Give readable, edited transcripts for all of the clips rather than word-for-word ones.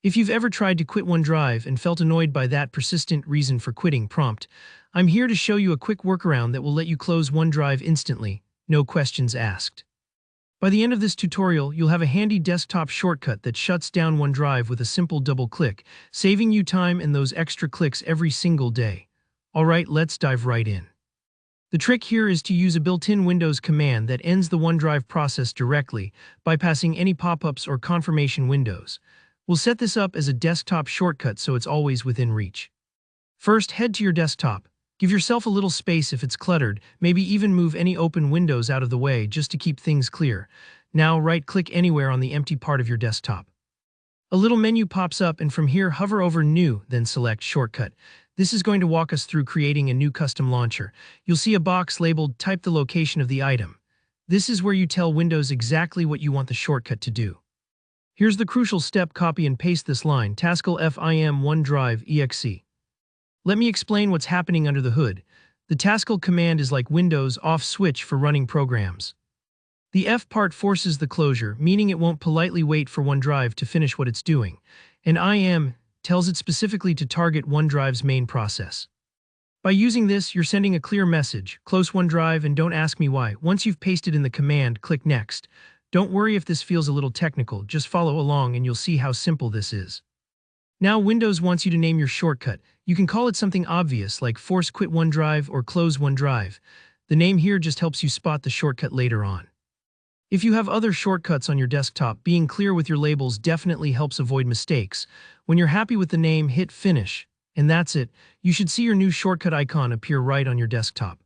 If you've ever tried to quit OneDrive and felt annoyed by that persistent reason for quitting prompt, I'm here to show you a quick workaround that will let you close OneDrive instantly, no questions asked. By the end of this tutorial, you'll have a handy desktop shortcut that shuts down OneDrive with a simple double click, saving you time and those extra clicks every single day. Alright, let's dive right in. The trick here is to use a built-in Windows command that ends the OneDrive process directly, bypassing any pop-ups or confirmation windows. We'll set this up as a desktop shortcut so it's always within reach. First, head to your desktop. Give yourself a little space if it's cluttered, maybe even move any open windows out of the way just to keep things clear. Now right-click anywhere on the empty part of your desktop. A little menu pops up and from here hover over New, then select Shortcut. This is going to walk us through creating a new custom launcher. You'll see a box labeled Type the location of the item. This is where you tell Windows exactly what you want the shortcut to do. Here's the crucial step: copy and paste this line, taskle FIM OneDrive exe. Let me explain what's happening under the hood. The taskle command is like Windows' off switch for running programs. The F part forces the closure, meaning it won't politely wait for OneDrive to finish what it's doing. And IM tells it specifically to target OneDrive's main process. By using this, you're sending a clear message: close OneDrive and don't ask me why. Once you've pasted in the command, click Next. Don't worry if this feels a little technical, just follow along and you'll see how simple this is. Now Windows wants you to name your shortcut. You can call it something obvious like Force Quit OneDrive or Close OneDrive. The name here just helps you spot the shortcut later on. If you have other shortcuts on your desktop, being clear with your labels definitely helps avoid mistakes. When you're happy with the name, hit Finish. And that's it. You should see your new shortcut icon appear right on your desktop.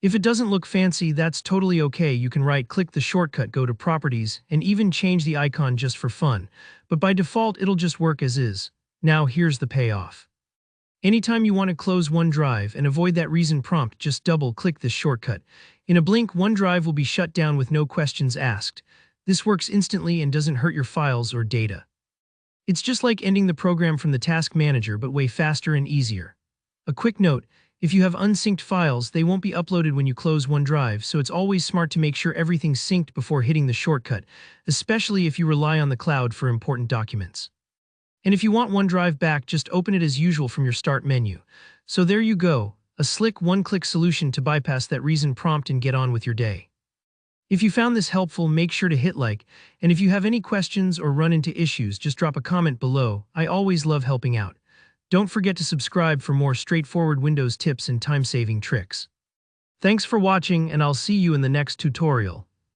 If it doesn't look fancy, that's totally okay. You can right-click the shortcut, go to Properties, and even change the icon just for fun. But by default, it'll just work as is. Now here's the payoff. Anytime you want to close OneDrive and avoid that reason prompt, just double-click this shortcut. In a blink, OneDrive will be shut down with no questions asked. This works instantly and doesn't hurt your files or data. It's just like ending the program from the task manager, but way faster and easier. A quick note: if you have unsynced files, they won't be uploaded when you close OneDrive, so it's always smart to make sure everything's synced before hitting the shortcut, especially if you rely on the cloud for important documents. And if you want OneDrive back, just open it as usual from your Start menu. So there you go, a slick one-click solution to bypass that reason prompt and get on with your day. If you found this helpful, make sure to hit like, and if you have any questions or run into issues, just drop a comment below. I always love helping out. Don't forget to subscribe for more straightforward Windows tips and time-saving tricks. Thanks for watching, and I'll see you in the next tutorial.